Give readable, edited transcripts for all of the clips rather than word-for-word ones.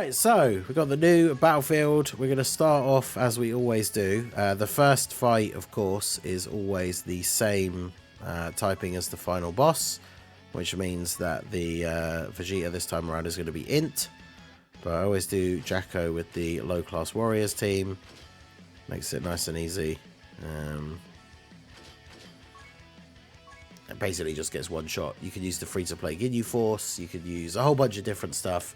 Alright, so we've got the new battlefield. We're going to start off as we always do. The first fight, of course, is always the same typing as the final boss, which means that the VEGETA this time around is going to be INT. But I always do Jacko with the low-class warriors team. Makes it nice and easy. It basically just gets one shot. You can use the free-to-play Ginyu Force. You could use a whole bunch of different stuff.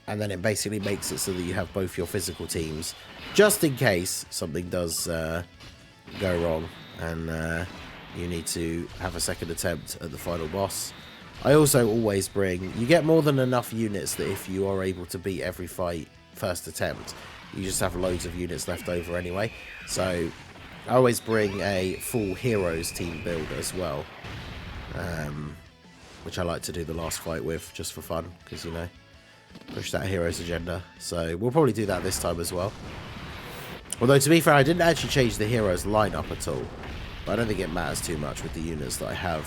And then it basically makes it so that you have both your physical teams, just in case something does go wrong and you need to have a second attempt at the final boss. I also always bring... You get more than enough units that if you are able to beat every fight first attempt, you just have loads of units left over anyway. So I always bring a full heroes team build as well, which I like to do the last fight with just for fun, because, you know, push that heroes agenda. So we'll probably do that this time as well. Although, to be fair, I didn't actually change the heroes lineup at all. But I don't think it matters too much with the units that I have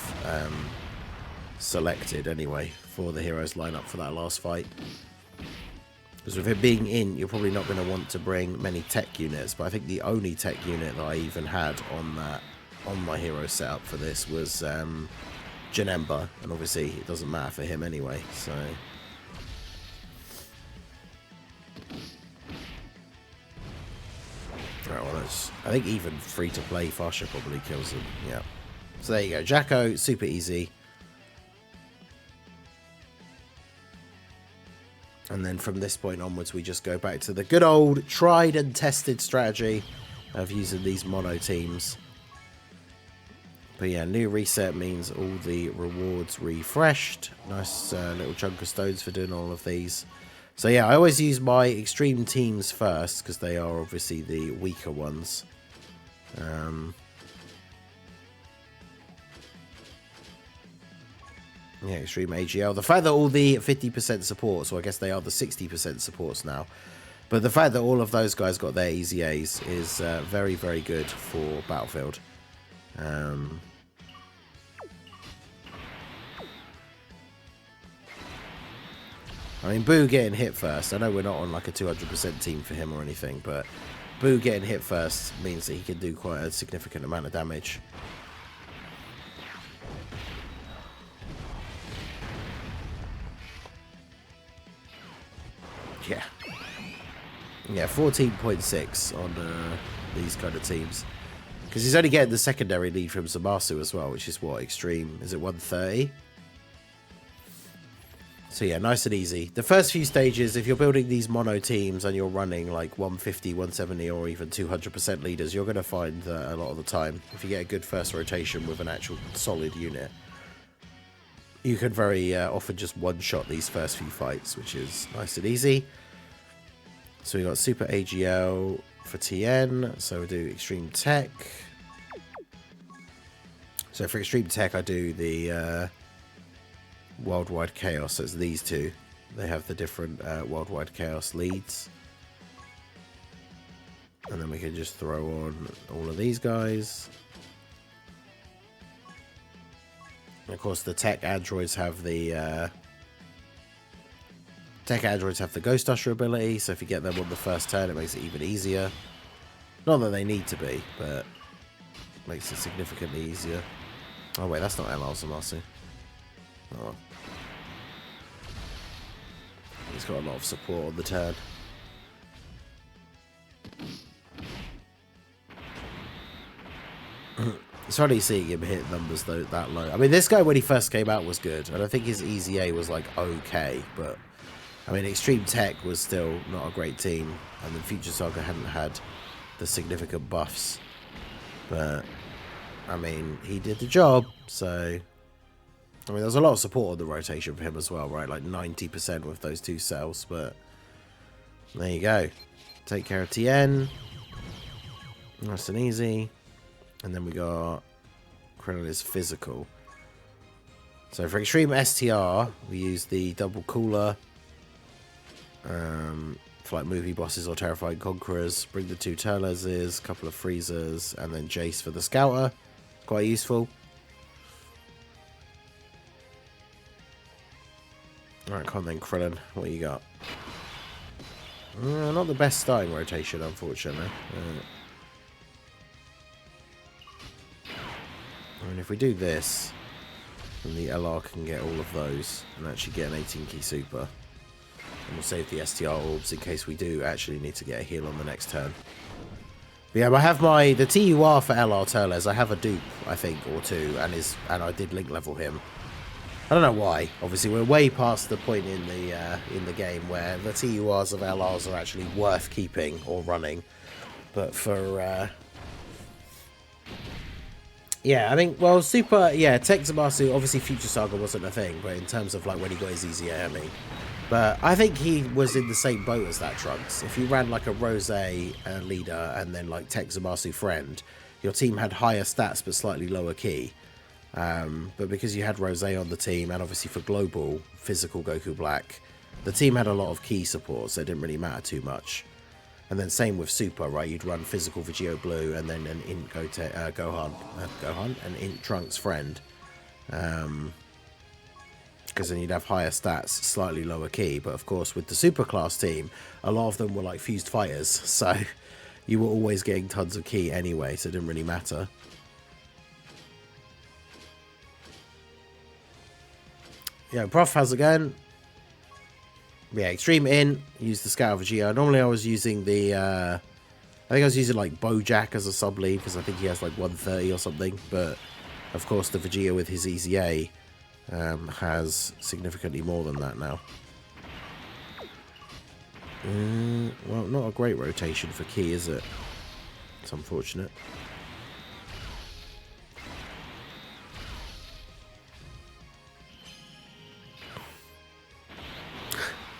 selected anyway for the heroes lineup for that last fight. Because with it being in, you're probably not going to want to bring many tech units. But I think the only tech unit that I even had on my hero setup for this was Janemba. And obviously it doesn't matter for him anyway, so... Right, well, I think even free-to-play Fasha probably kills him. Yeah. So there you go. Jacko, super easy. And then from this point onwards, we just go back to the good old tried and tested strategy of using these mono teams. But yeah, new reset means all the rewards refreshed. Nice little chunk of stones for doing all of these. So yeah, I always use my extreme teams first, because they are obviously the weaker ones. Yeah, extreme AGL. The fact that all the 50% supports, so I guess they are the 60% supports now, but the fact that all of those guys got their easy A's is very, very good for Battlefield. I mean, Boo getting hit first. I know we're not on like a 200% team for him or anything, but Boo getting hit first means that he can do quite a significant amount of damage. Yeah. Yeah, 14.6 on these kind of teams. Because he's only getting the secondary lead from Zamasu as well, which is what, extreme? Is it 130? So yeah, nice and easy. The first few stages, if you're building these mono teams and you're running like 150, 170 or even 200% leaders, you're going to find that a lot of the time, if you get a good first rotation with an actual solid unit, you can very often just one-shot these first few fights, which is nice and easy. So we got Super AGL for TN, so we do Extreme Tech. So for Extreme Tech, I do the... Worldwide Chaos, so it's these two. They have the different Worldwide Chaos leads. And then we can just throw on all of these guys. And of course the tech androids have the Ghost Usher ability, so if you get them on the first turn it makes it even easier. Not that they need to be, but makes it significantly easier. Oh wait, that's not LR Zamasu. Oh. He's got a lot of support on the turn. It's funny seeing him hit numbers though that low. I mean, this guy when he first came out was good, and I think his Easy A was like okay, but I mean, Extreme Tech was still not a great team, and then Future Saga hadn't had the significant buffs. But I mean, he did the job, so. I mean, there's a lot of support on the rotation for him as well, right? Like 90% with those two cells, but there you go. Take care of TN. Nice and easy. And then we got Krillin physical. So for Extreme STR, we use the double cooler for like movie bosses or terrifying conquerors. Bring the two Turleses, couple of freezers, and then Jace for the scouter. Quite useful. Alright, come on then, Krillin. What you got? Not the best starting rotation, unfortunately. I mean, if we do this, then the LR can get all of those and actually get an 18 key super. And we'll save the STR orbs in case we do actually need to get a heal on the next turn. But yeah, I have the TUR for LR Turles. I have a dupe, I think, or two, and I did link level him. I don't know why. Obviously, we're way past the point in the game where the TURs of LRs are actually worth keeping or running. But for yeah, I think, well, Super, yeah, Tech Zamasu, obviously Future Saga wasn't a thing, but in terms of like when he got his easy army. But I think he was in the same boat as that Trunks. If you ran like a Rose leader and then like Tech Zamasu friend, your team had higher stats but slightly lower key. But because you had Rose on the team, and obviously for global physical Goku Black, the team had a lot of key support, so it didn't really matter too much. And then same with Super, right? You'd run physical Vegeta Blue and then an Int Gohan, an Int Trunks friend. Because then you'd have higher stats, slightly lower key. But of course, with the Super class team, a lot of them were like fused fighters. So you were always getting tons of key anyway, so it didn't really matter. Yeah, Prof, how's it going? Yeah, Extreme In, use the Scout Vegeta. Normally I was using the, I think I was using like Bojack as a sub lead, because I think he has like 130 or something. But of course the Vegeta with his Easy A has significantly more than that now. Well, not a great rotation for key, is it? It's unfortunate.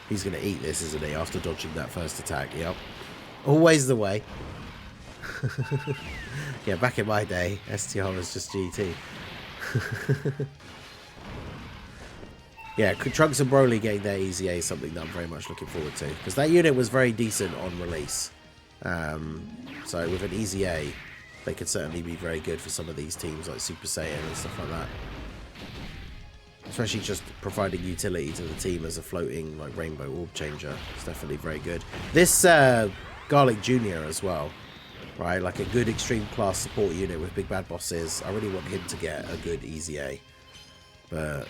He's going to eat this, isn't he, after dodging that first attack? Yep. Always the way. Yeah, back in my day, STR was just GT. Yeah, Trunks and Broly getting their Easy A is something that I'm very much looking forward to. Because that unit was very decent on release. So with an Easy A, they could certainly be very good for some of these teams like Super Saiyan and stuff like that. Especially just providing utility to the team as a floating like rainbow orb changer. It's definitely very good. This Garlic Jr. as well, right? Like a good extreme class support unit with big bad bosses. I really want him to get a good Easy A. But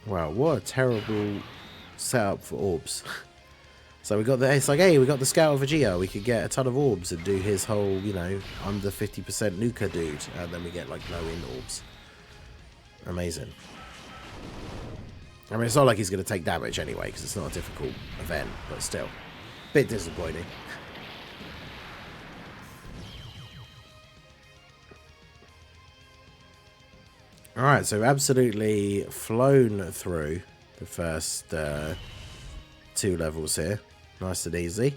wow, what a terrible setup for orbs. So we got the, it's like, hey, we got the Scout of Vegeta. We could get a ton of orbs and do his whole, you know, under 50% Nuka dude. And then we get like no in orbs. Amazing. I mean, it's not like he's going to take damage anyway, because it's not a difficult event, but still. Bit disappointing. Alright, so absolutely flown through the first 2 levels here. Nice and easy.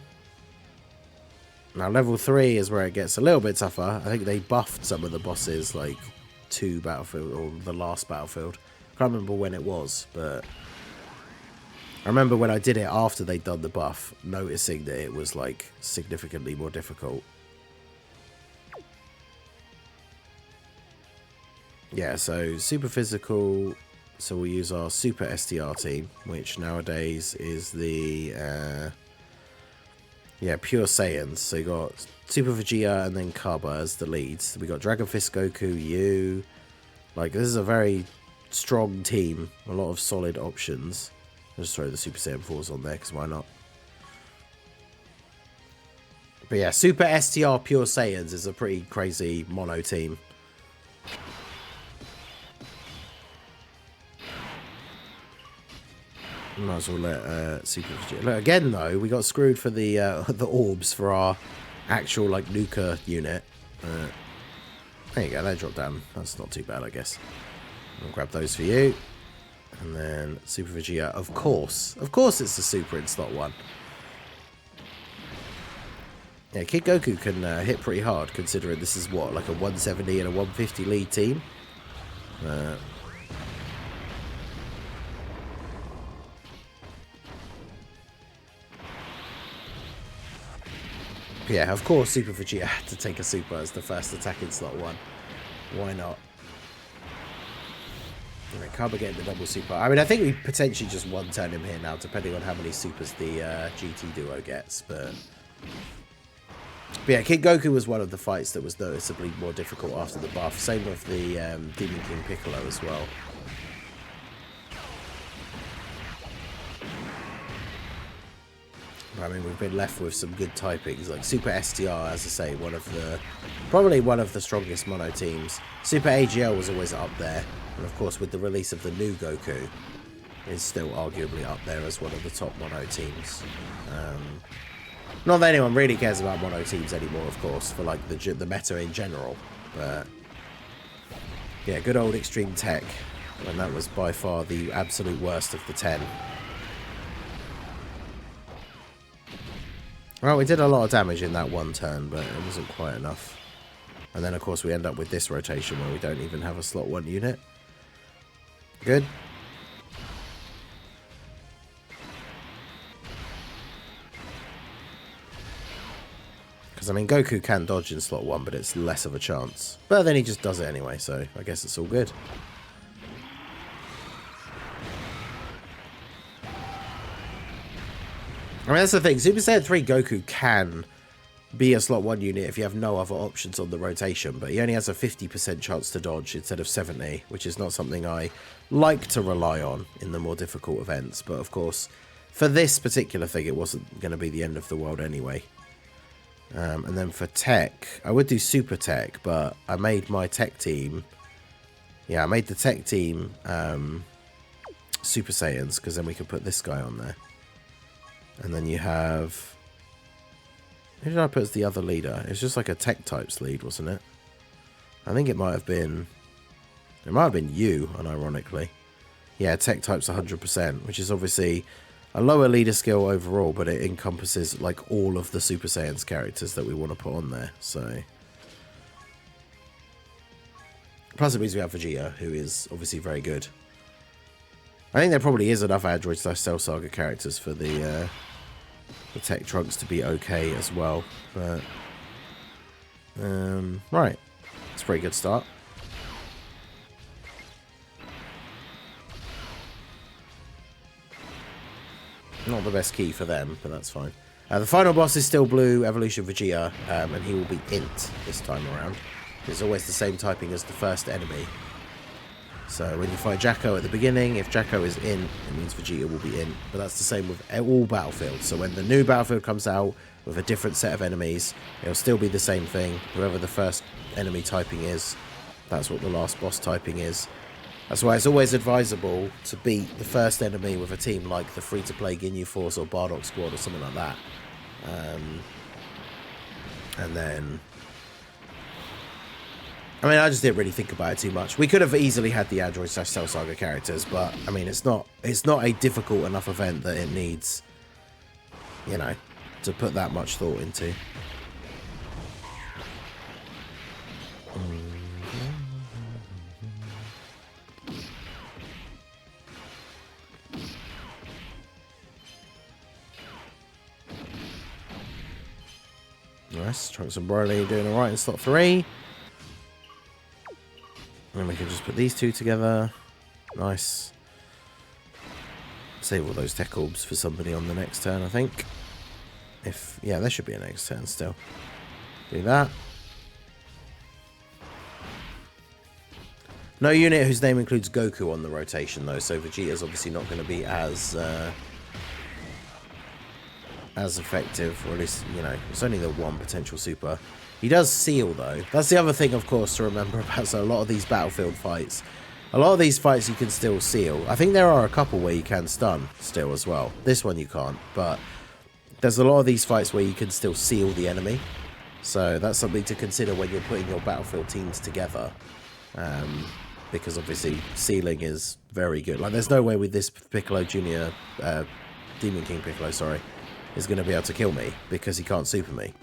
Now level 3 is where it gets a little bit tougher. I think they buffed some of the bosses like 2 Battlefield, or the last Battlefield. I can't remember when it was, but I remember when I did it after they'd done the buff, noticing that it was like significantly more difficult. Yeah, so super physical. So we'll use our Super STR team, which nowadays is the Pure Saiyans. So you got Super Vegeta and then Kaba as the leads. We got Dragon Fist Goku, Yu. Like, this is a very strong team. A lot of solid options. I'll just throw the Super Saiyan 4s on there, because why not? But yeah, Super STR Pure Saiyans is a pretty crazy mono team. Might as well let Super Vegeta. Look, again though, we got screwed for the the orbs for our actual like Nuka unit. There you go, they dropped down. That's not too bad, I guess. I'll grab those for you. And then Super Vegeta, of course it's the Super in slot 1. Yeah, Kid Goku can hit pretty hard, considering this is what, like a 170 and a 150 lead team. Yeah, of course Super Vegeta had to take a Super as the first attack in slot 1. Why not? Alright, Kaba getting the double super. I mean, I think we potentially just one-turn him here now, depending on how many supers the GT duo gets. But yeah, King Goku was one of the fights that was noticeably more difficult after the buff. Same with the Demon King Piccolo as well. I mean, we've been left with some good typings, like Super STR, as I say, probably one of the strongest mono teams. Super AGL was always up there, and of course with the release of the new Goku, is still arguably up there as one of the top mono teams. Not that anyone really cares about mono teams anymore, of course, for like the meta in general, but yeah, good old Extreme Tech, and that was by far the absolute worst of the 10. Well, we did a lot of damage in that one turn, but it wasn't quite enough. And then, of course, we end up with this rotation where we don't even have a slot 1 unit. Good. Because, I mean, Goku can dodge in slot 1, but it's less of a chance. But then he just does it anyway, so I guess it's all good. I mean, that's the thing. Super Saiyan 3 Goku can be a slot 1 unit if you have no other options on the rotation, but he only has a 50% chance to dodge instead of 70, which is not something I like to rely on in the more difficult events. But, of course, for this particular thing, it wasn't going to be the end of the world anyway. And then for Tech, I would do Super Tech, but I made my Tech team... Yeah, I made the Tech team Super Saiyans, because then we could put this guy on there. And then you have... Who did I put as the other leader? It's just like a Tech types lead, wasn't it? I think it might have been... It might have been you, unironically. Yeah, Tech types 100%, which is obviously a lower leader skill overall, but it encompasses like all of the Super Saiyans characters that we want to put on there, so... Plus it means we have Vegeta, who is obviously very good. I think there probably is enough Android/Cell Saga characters for the Tech Trunks to be okay as well. But right, it's a pretty good start. Not the best key for them, but that's fine. The final boss is still Blue Evolution Vegeta, and he will be INT this time around. It's always the same typing as the first enemy. So when you fight Jacko at the beginning, if Jacko is in, it means Vegeta will be in. But that's the same with all battlefields. So when the new battlefield comes out with a different set of enemies, it'll still be the same thing. Whoever the first enemy typing is, that's what the last boss typing is. That's why it's always advisable to beat the first enemy with a team like the free-to-play Ginyu Force or Bardock Squad or something like that. And then... I mean, I just didn't really think about it too much. We could have easily had the Android/Cell Saga characters, but I mean, it's not a difficult enough event that it needs, you know, to put that much thought into. Nice, Trunks and Broly doing alright in slot 3. And we can just put these two together. Nice. Save all those tech orbs for somebody on the next turn, I think. Yeah, there should be a next turn still. Do that. No unit whose name includes Goku on the rotation, though, so Vegeta's obviously not going to be as effective, or at least, you know, it's only the one potential super. He does seal, though. That's the other thing, of course, to remember about. So a lot of these battlefield fights, you can still seal. I think there are a couple where you can stun still as well. This one you can't, but there's a lot of these fights where you can still seal the enemy. So that's something to consider when you're putting your battlefield teams together. Because obviously sealing is very good. Like, there's no way with this Piccolo Jr., Demon King Piccolo, sorry, is going to be able to kill me because he can't super me.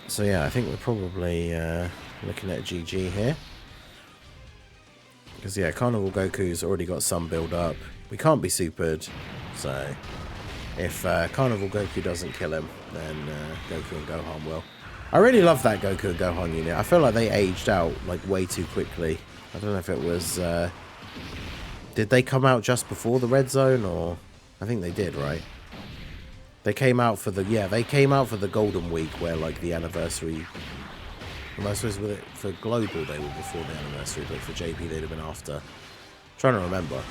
So yeah, I think we're probably looking at a GG here. Because, yeah, Carnival Goku's already got some build up. We can't be supered. So, if Carnival Goku doesn't kill him, then Goku and Gohan will. I really love that Goku and Gohan unit. I feel like they aged out, like, way too quickly. I don't know if it was... did they come out just before the Red Zone, or... I think they did, right? They came out for the... Yeah, they came out for the Golden Week, where, like, the anniversary... Am I supposed to with it for Global, they were before the anniversary, but for JP, they'd have been after. I'm trying to remember.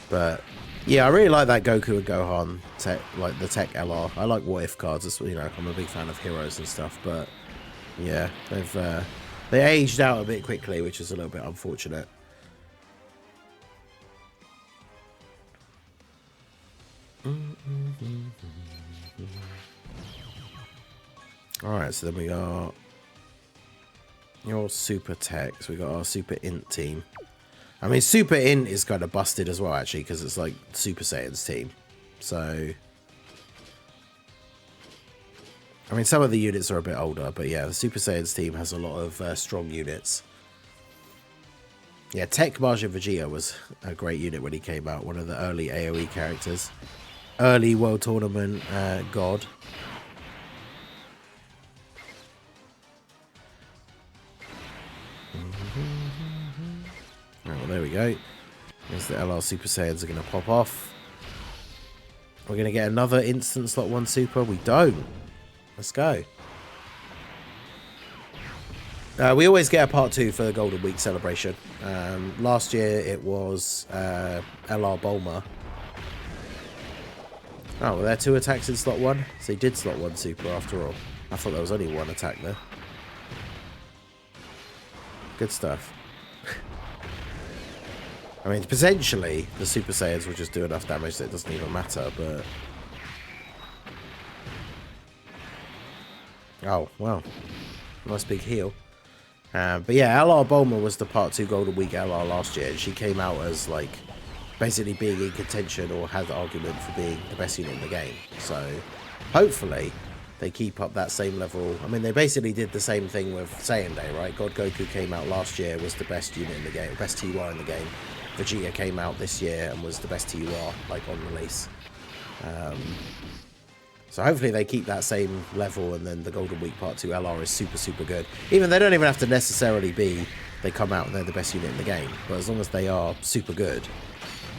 But, yeah, I really like that Goku and Gohan, tech, like, the Tech LR. I like What If cards. It's, you know, I'm a big fan of heroes and stuff, but, yeah, they aged out a bit quickly, which is a little bit unfortunate. Alright, so then we got your Super Tech. So we got our Super INT team. I mean, Super INT is kind of busted as well, actually, because it's like Super Saiyan's team. So, I mean, some of the units are a bit older, but yeah, the Super Saiyan's team has a lot of strong units. Yeah, Tech Majin Vegeta was a great unit when he came out. One of the early AoE characters. Early World Tournament god. Right, well, there we go. There's the LR Super Saiyans are going to pop off. We're going to get another instant slot 1 super. We don't. Let's go. We always get a part 2 for the Golden Week celebration. Last year it was LR Bulma. Oh, well, there are 2 attacks in slot 1. So he did slot 1 super after all. I thought there was only 1 attack there. Good stuff. I mean, potentially the Super Saiyans will just do enough damage that it doesn't even matter, but... Oh, well. Nice big heal. But yeah, LR Bulma was the part 2 Golden Week LR last year, and she came out as, like, basically being in contention or had the argument for being the best unit in the game. So, hopefully, they keep up that same level. I mean, they basically did the same thing with Saiyan Day, right? God Goku came out last year, was the best unit in the game, best TUR in the game. Vegeta came out this year and was the best TUR, like, on release. So hopefully they keep that same level, and then the Golden Week Part 2 LR is super, super good. Even they don't even have to necessarily be, they come out and they're the best unit in the game. But as long as they are super good,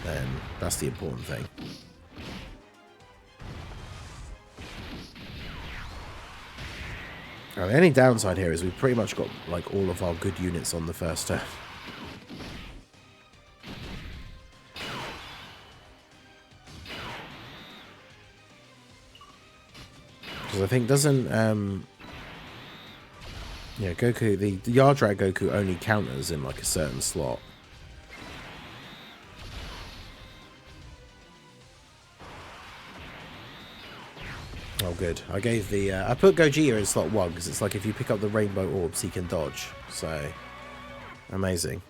then that's the important thing. Now, the only downside here is we've pretty much got, like, all of our good units on the first turn. Because I think doesn't, yeah, Goku, the Yardrat Goku only counters in, like, a certain slot. Oh, good. I gave the, I put Gogeta in slot 1, because it's like if you pick up the rainbow orbs, he can dodge. So, amazing.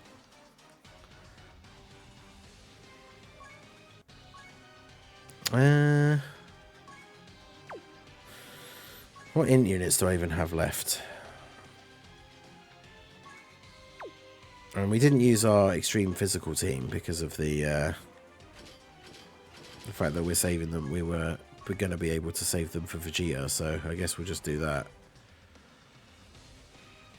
What INT units do I even have left? And we didn't use our extreme physical team because of the fact that we're saving them. We're going to be able to save them for Vegeta, so I guess we'll just do that.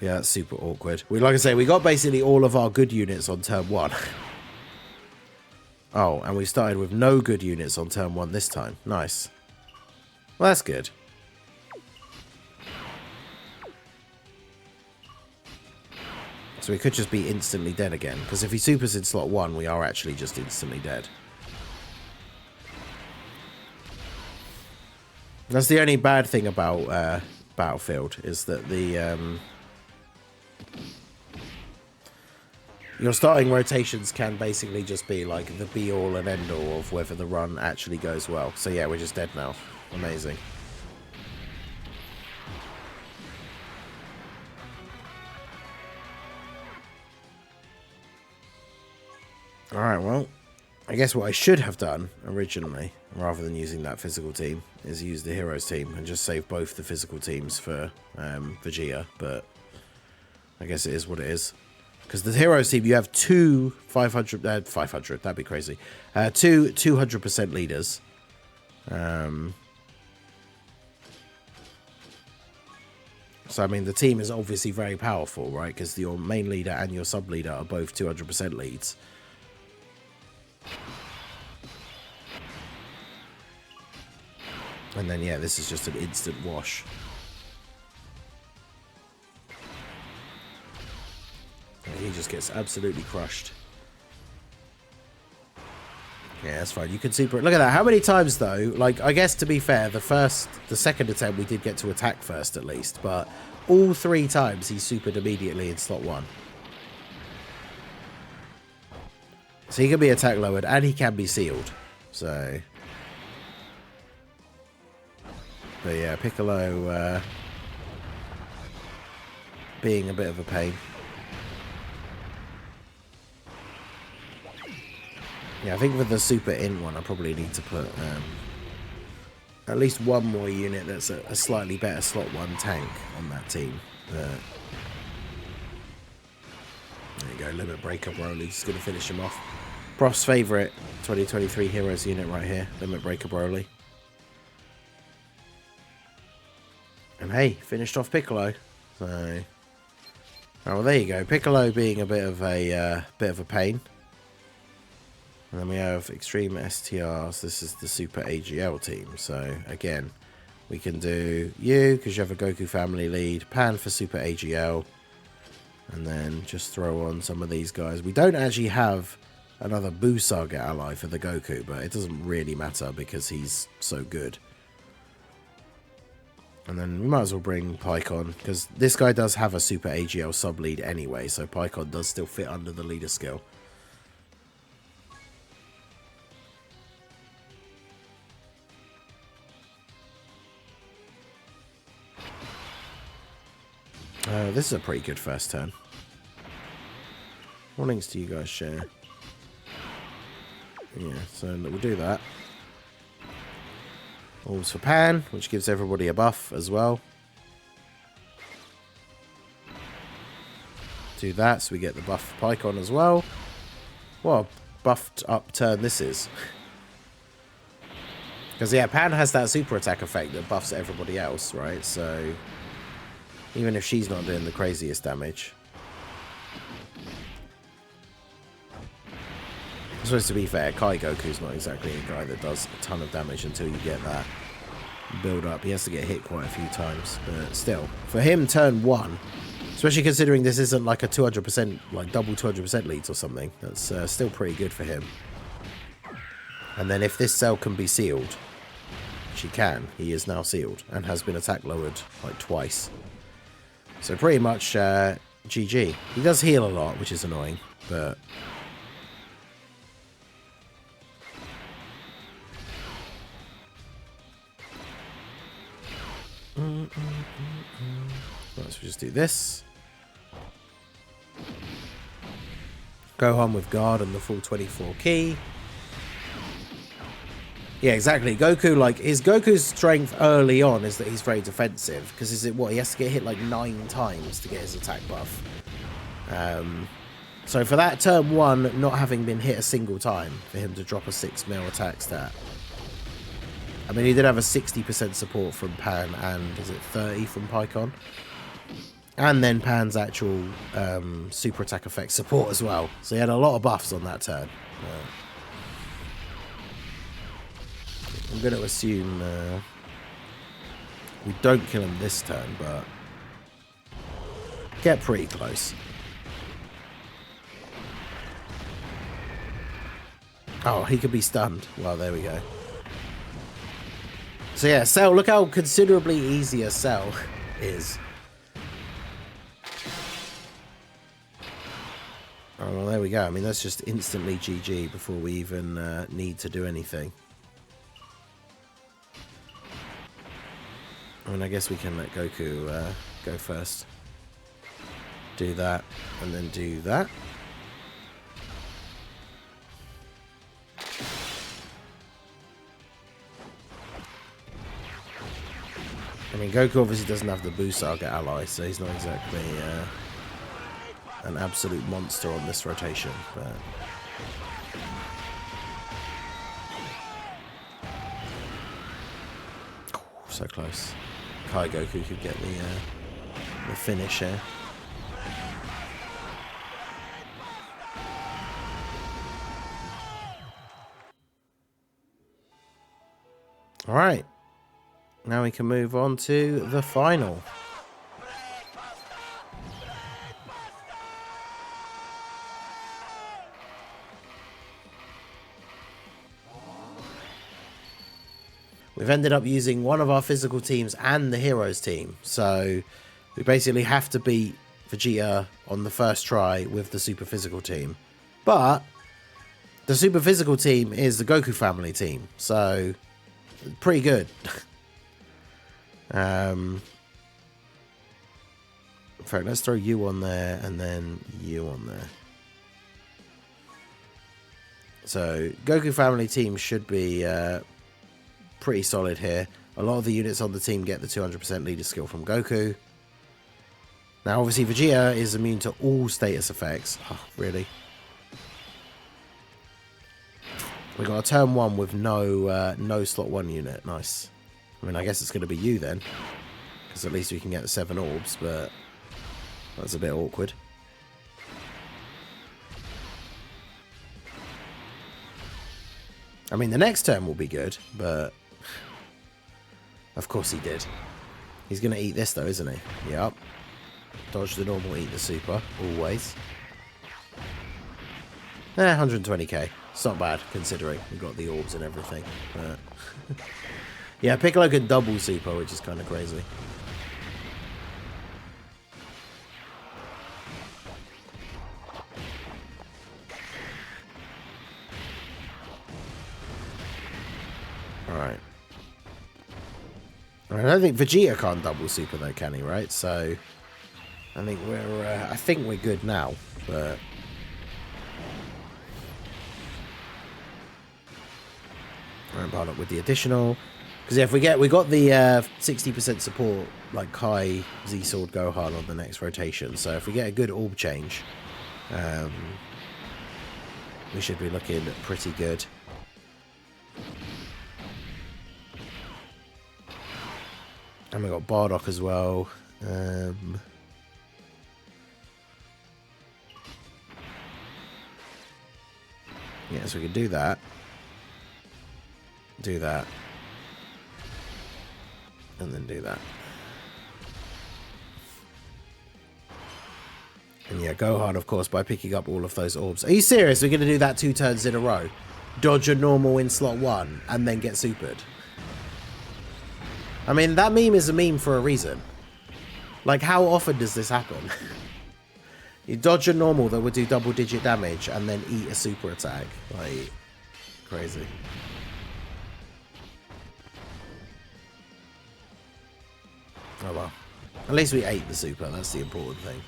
Yeah, that's super awkward. Like I say, we got basically all of our good units on turn 1. Oh, and we started with no good units on turn 1 this time. Nice. Well, that's good. So we could just be instantly dead again, because if he supers in slot 1, we are actually just instantly dead. That's the only bad thing about Battlefield, is that the your starting rotations can basically just be like the be-all and end-all of whether the run actually goes well. So yeah, we're just dead now. Amazing. Alright, well, I guess what I should have done originally, rather than using that physical team, is use the heroes team and just save both the physical teams for Vegeta, but I guess it is what it is. Because the Heroes team, you have two 500, that'd be crazy. Two 200% leaders. So, I mean, the team is obviously very powerful, right? Because your main leader and your sub-leader are both 200% leads. And then, yeah, this is just an instant wash. He just gets absolutely crushed. Yeah, that's fine. You can super... Look at that. How many times, though? Like, I guess, to be fair, the second attempt, we did get to attack first, at least. But all 3 times, he supered immediately in slot 1. So he can be attack lowered, and he can be sealed. So... But yeah, Piccolo being a bit of a pain. Yeah, I think with the super int one, I probably need to put at least one more unit that's a slightly better slot 1 tank on that team. There you go, Limit Breaker Broly. Just going to finish him off. Prof's favourite 2023 Heroes unit right here, Limit Breaker Broly. And hey, finished off Piccolo. So, oh, well, there you go. Piccolo being a bit of a pain. And then we have Extreme STRs. This is the Super AGL team. So again, we can do you because you have a Goku family lead. Pan for Super AGL, and then just throw on some of these guys. We don't actually have another Buu Saga ally for the Goku, but it doesn't really matter because he's so good. And then we might as well bring Pycon, because this guy does have a Super AGL sub-lead anyway, so Pycon does still fit under the leader skill. This is a pretty good first turn. What links do you guys share? Yeah, so we'll do that. All's for Pan, which gives everybody a buff as well. Do that, so we get the buff for Pycon as well. What a buffed up turn this is. Because, yeah, Pan has that super attack effect that buffs everybody else, right? So, even if she's not doing the craziest damage. I suppose, to be fair, Kai Goku's not exactly a guy that does a ton of damage until you get that build up. He has to get hit quite a few times, but still, for him, turn 1, especially considering this isn't like a 200%, like double 200% leads or something, that's still pretty good for him. And then if this cell can be sealed, which he can, he is now sealed and has been attack lowered like twice. So pretty much GG. He does heal a lot, which is annoying, but let's just do this. Gohan with guard and the full 24 key. Yeah, exactly. Goku, like, Goku's strength early on is that he's very defensive. Because is it what? He has to get hit like 9 times to get his attack buff. So for that turn 1, not having been hit a single time, for him to drop a 6 mil attack stat. I mean, he did have a 60% support from Pan and, is it 30 from Pycon? And then Pan's actual super attack effect support as well. So he had a lot of buffs on that turn. I'm going to assume we don't kill him this turn, but get pretty close. Oh, he could be stunned. Well, there we go. So yeah, Cell, look how considerably easier Cell is. Oh, well, there we go. I mean, that's just instantly GG before we even need to do anything. I mean, I guess we can let Goku go first. Do that, and then do that. I mean, Goku obviously doesn't have the Buu Saga ally, so he's not exactly an absolute monster on this rotation, but... So close. Kai Goku could get the finish here. Alright. Now we can move on to the final. We've ended up using one of our physical teams and the heroes team. So we basically have to beat Vegeta on the first try with the super physical team. But the super physical team is the Goku family team. So pretty good. In fact, let's throw you on there and then you on there. So Goku family team should be... pretty solid here. A lot of the units on the team get the 200% leader skill from Goku. Now, obviously, Vegeta is immune to all status effects. Oh, really? We got a turn 1 with no slot 1 unit. Nice. I mean, I guess it's going to be you then, because at least we can get the 7 orbs, but that's a bit awkward. I mean, the next turn will be good, but... Of course he did. He's going to eat this, though, isn't he? Yep. Dodge the normal, eat the super. Always. 120k. It's not bad, considering we've got the orbs and everything. But yeah, Piccolo can double super, which is kind of crazy. Alright. I don't think Vegeta can't double super though, can he? Right, so I think we're good now. But right, part up with the additional, because yeah, if we got the 60% support like Kai, Z Sword, Gohan on the next rotation. So if we get a good orb change, we should be looking pretty good. And we got Bardock as well. Yeah, so we can do that. Do that. And then do that. And yeah, Gohan, of course, by picking up all of those orbs. Are you serious? We're going to do that 2 turns in a row? Dodge a normal in slot 1 and then get supered? I mean, that meme is a meme for a reason. Like, how often does this happen? You dodge a normal that would do double-digit damage and then eat a super attack. Like, crazy. Oh well. At least we ate the super, that's the important thing.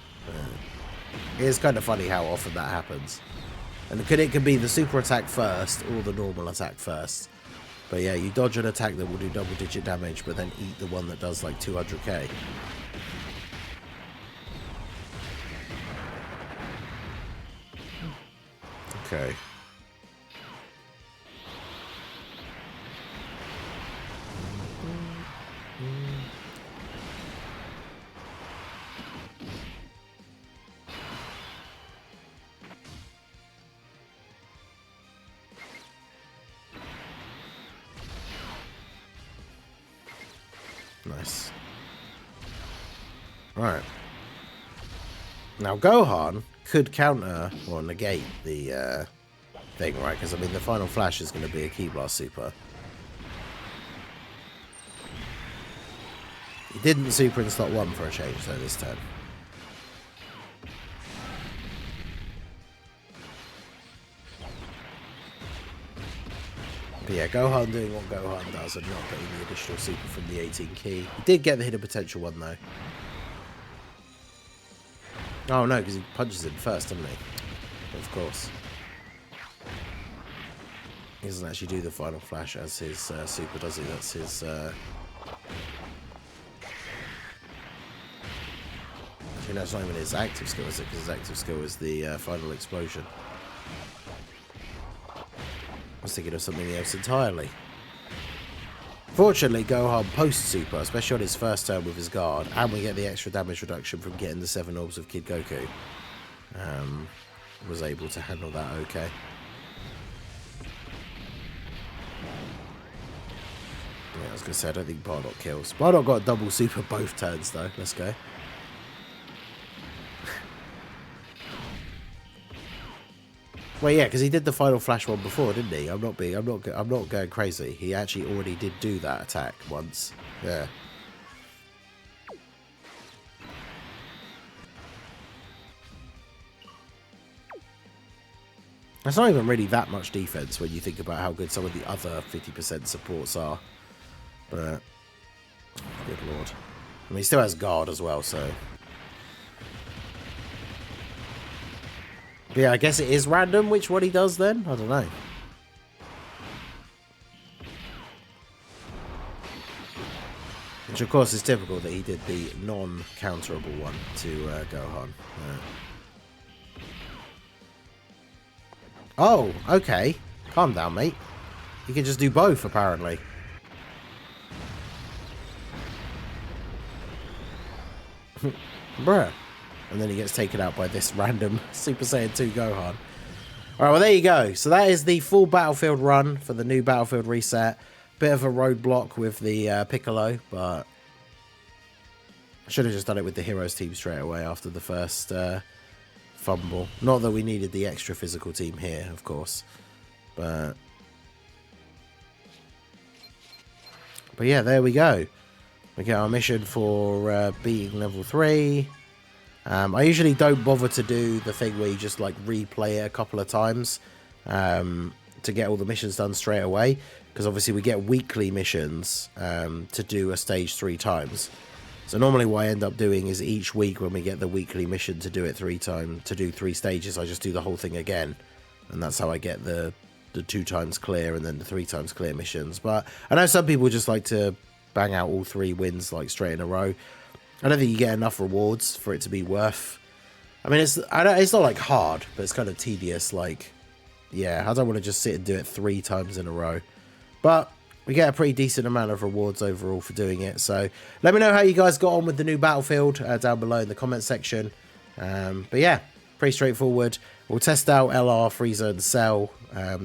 It is kind of funny how often that happens. And it could be the super attack first or the normal attack first. But yeah, you dodge an attack that will do double-digit damage, but then eat the one that does like 200k. Okay. Nice. Alright. Now Gohan could counter or negate the thing, right? Because I mean the final flash is going to be a Ki Blast super. He didn't super in slot 1 for a change though this turn. But yeah, Gohan doing what Gohan does and not getting the additional super from the 18 key. He did get the hidden potential one though. Oh no, because he punches him first, doesn't he? Of course. He doesn't actually do the final flash as his super, does he? That's his think that's not even his active skill, is it? Because his active skill is the final explosion. I was thinking of something else entirely. Fortunately, Gohan post-super, especially on his first turn with his guard, and we get the extra damage reduction from getting the 7 orbs of Kid Goku, was able to handle that okay. Yeah, I was going to say, I don't think Bardock kills. Bardock got a double super both turns, though. Let's go. Well, yeah, because he did the final flash one before, didn't he? I'm not going crazy. He actually already did do that attack once. Yeah. That's not even really that much defense when you think about how good some of the other 50% supports are. But good lord. I mean, he still has guard as well, so. But yeah, I guess it is random which one he does then. I don't know. Which, of course, is typical that he did the non-counterable one to Gohan. Oh, okay. Calm down, mate. You can just do both, apparently. Bruh. And then he gets taken out by this random Super Saiyan 2 Gohan. Alright, well, there you go. So that is the full Battlefield run for the new Battlefield reset. Bit of a roadblock with the Piccolo, but I should have just done it with the Heroes team straight away after the first fumble. Not that we needed the extra physical team here, of course. But yeah, there we go. We get our mission for beating level 3. I usually don't bother to do the thing where you just like replay it a couple of times to get all the missions done straight away, because obviously we get weekly missions to do a stage 3 times. So normally what I end up doing is each week when we get the weekly mission to do it 3 times, to do 3 stages, I just do the whole thing again, and that's how I get the 2 times clear and then the 3 times clear missions. But I know some people just like to bang out all 3 wins like straight in a row. I don't think you get enough rewards for it to be worth. I mean, it's not like hard, but it's kind of tedious. Like, yeah, I don't want to just sit and do it 3 times in a row. But we get a pretty decent amount of rewards overall for doing it. So let me know how you guys got on with the new Battlefield down below in the comment section. But yeah, pretty straightforward. We'll test out LR, Frieza, and Cell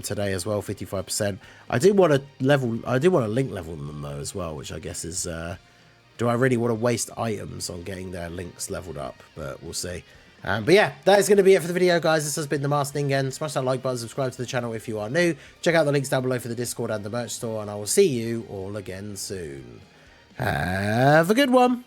today as well, 55%. I do want to link level them though as well, which I guess is. Do I really want to waste items on getting their links leveled up? But we'll see. But yeah, that is going to be it for the video, guys. This has been the Masked Ningen. Smash that like button, subscribe to the channel if you are new. Check out the links down below for the Discord and the merch store, and I will see you all again soon. Have a good one.